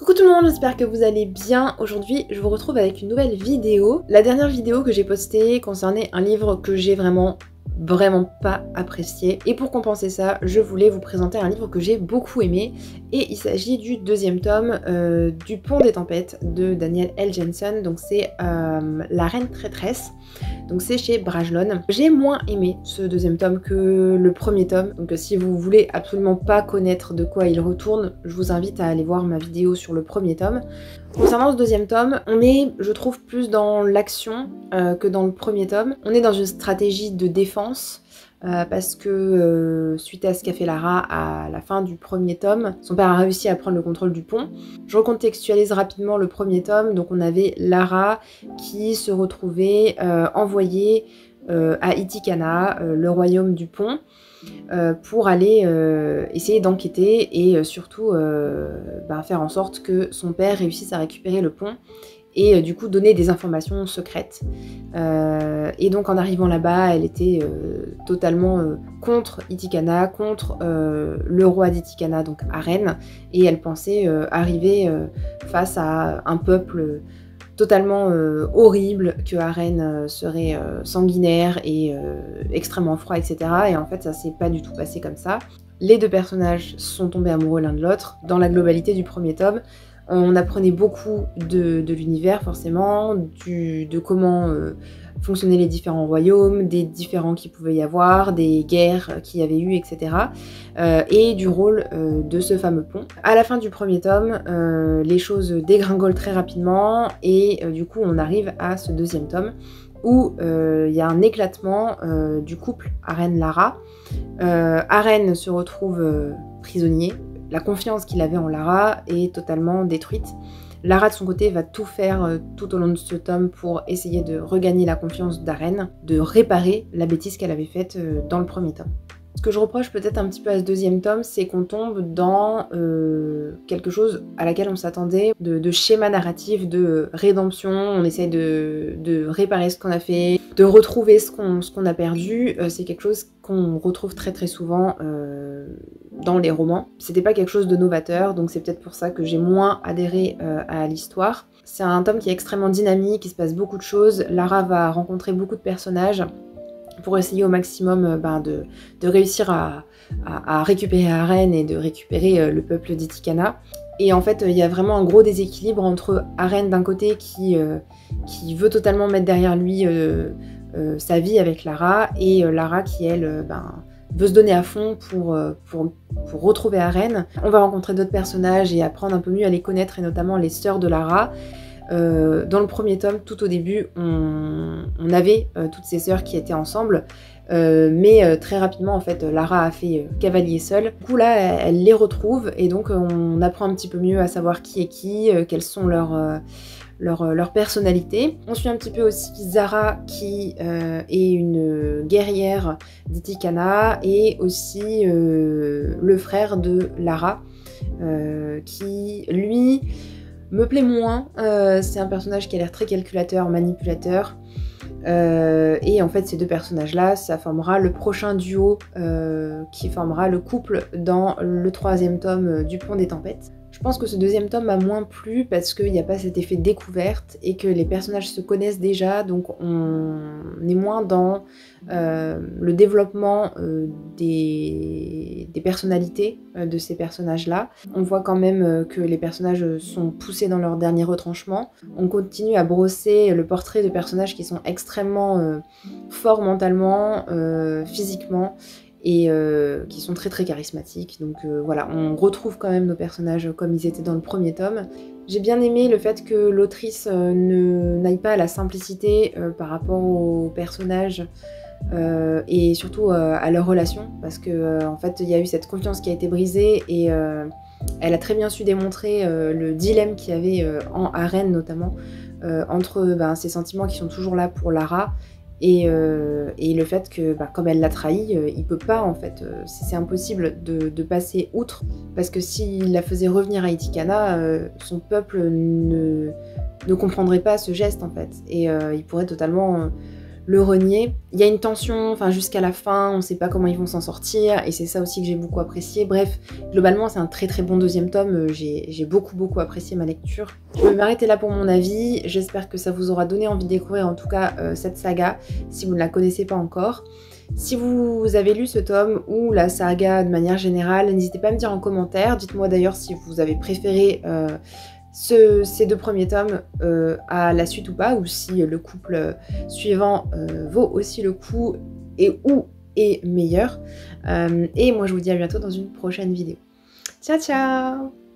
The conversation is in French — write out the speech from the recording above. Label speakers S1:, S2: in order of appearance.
S1: Coucou tout le monde, j'espère que vous allez bien. Aujourd'hui, je vous retrouve avec une nouvelle vidéo. La dernière vidéo que j'ai postée concernait un livre que j'ai vraiment pas apprécié. Et pour compenser ça, je voulais vous présenter un livre que j'ai beaucoup aimé. Et il s'agit du deuxième tome du Pont des Tempêtes de Daniel L. Jensen. Donc c'est La Reine Traîtresse. Donc c'est chez Brajlon. J'ai moins aimé ce deuxième tome que le premier tome. Donc si vous voulez absolument pas connaître de quoi il retourne, je vous invite à aller voir ma vidéo sur le premier tome. Concernant ce deuxième tome, on est, je trouve, plus dans l'action que dans le premier tome. On est dans une stratégie de défense. Parce que suite à ce qu'a fait Lara à la fin du premier tome, son père a réussi à prendre le contrôle du pont. Je recontextualise rapidement le premier tome. Donc on avait Lara qui se retrouvait envoyée à Itikana, le royaume du pont, pour aller essayer d'enquêter et surtout faire en sorte que son père réussisse à récupérer le pont et du coup donner des informations secrètes. Et donc en arrivant là-bas, elle était totalement contre Itikana, contre le roi d'Itikana, donc Aren, et elle pensait arriver face à un peuple totalement horrible, que Aren serait sanguinaire et extrêmement froid, etc. Et en fait, ça s'est pas du tout passé comme ça. Les deux personnages sont tombés amoureux l'un de l'autre. Dans la globalité du premier tome, on apprenait beaucoup de l'univers, forcément, de comment fonctionnaient les différents royaumes, des différends qu'il pouvait y avoir, des guerres qu'il y avait eu, etc. Et du rôle de ce fameux pont. À la fin du premier tome, les choses dégringolent très rapidement et du coup on arrive à ce deuxième tome où il y a un éclatement du couple Aren-Lara. Aren se retrouve prisonnier. La confiance qu'il avait en Lara est totalement détruite. Lara de son côté va tout faire tout au long de ce tome pour essayer de regagner la confiance d'Aren, de réparer la bêtise qu'elle avait faite dans le premier tome. Ce que je reproche peut-être un petit peu à ce deuxième tome, c'est qu'on tombe dans quelque chose à laquelle on s'attendait, de schéma narratif, de rédemption, on essaye de réparer ce qu'on a fait, de retrouver ce qu'on a perdu. C'est quelque chose qu'on retrouve très souvent dans les romans. C'était pas quelque chose de novateur, donc c'est peut-être pour ça que j'ai moins adhéré à l'histoire. C'est un tome qui est extrêmement dynamique, il se passe beaucoup de choses. Lara va rencontrer beaucoup de personnages pour essayer au maximum de réussir à récupérer Aren et de récupérer le peuple d'Itikana. Et en fait, il y a vraiment un gros déséquilibre entre Aren d'un côté qui veut totalement mettre derrière lui sa vie avec Lara, et Lara qui, elle, veut se donner à fond pour retrouver Aren. On va rencontrer d'autres personnages et apprendre un peu mieux à les connaître, et notamment les sœurs de Lara. Dans le premier tome, tout au début, on avait toutes ces sœurs qui étaient ensemble, mais très rapidement, en fait, Lara a fait cavalier seul. Du coup, là, elle les retrouve, et donc on apprend un petit peu mieux à savoir qui est qui, quelles sont leurs personnalités. On suit un petit peu aussi Zara, qui est une guerrière d'Itikana, et aussi le frère de Lara, qui, lui, me plaît moins. C'est un personnage qui a l'air très calculateur, manipulateur. Et en fait, ces deux personnages-là, ça formera le prochain duo qui formera le couple dans le troisième tome du Pont des Tempêtes. Je pense que ce deuxième tome m'a moins plu parce qu'il n'y a pas cet effet découverte et que les personnages se connaissent déjà, donc on est moins dans le développement des personnalités de ces personnages-là. On voit quand même que les personnages sont poussés dans leur dernier retranchement. On continue à brosser le portrait de personnages qui sont extrêmement forts mentalement, physiquement, et qui sont très charismatiques. Donc voilà, on retrouve quand même nos personnages comme ils étaient dans le premier tome. J'ai bien aimé le fait que l'autrice n'aille pas à la simplicité par rapport aux personnages et surtout à leurs relations, parce que en fait il y a eu cette confiance qui a été brisée, et elle a très bien su démontrer le dilemme qu'il y avait en Aren notamment, entre ces sentiments qui sont toujours là pour Lara, et le fait que comme elle l'a trahi, il peut pas, en fait, c'est impossible de passer outre, parce que s'il la faisait revenir à Itikana, son peuple ne comprendrait pas ce geste, en fait, et il pourrait totalement le renier. Il y a une tension, enfin jusqu'à la fin, on ne sait pas comment ils vont s'en sortir, et c'est ça aussi que j'ai beaucoup apprécié. Bref, globalement c'est un très très bon deuxième tome, j'ai beaucoup apprécié ma lecture. Je vais m'arrêter là pour mon avis, j'espère que ça vous aura donné envie de découvrir en tout cas cette saga, si vous ne la connaissez pas encore. Si vous avez lu ce tome ou la saga de manière générale, n'hésitez pas à me dire en commentaire. Dites-moi d'ailleurs si vous avez préféré ces 2 premiers tomes à la suite ou pas, ou si le couple suivant vaut aussi le coup et ou est meilleur. Et moi je vous dis à bientôt dans une prochaine vidéo. Ciao ciao!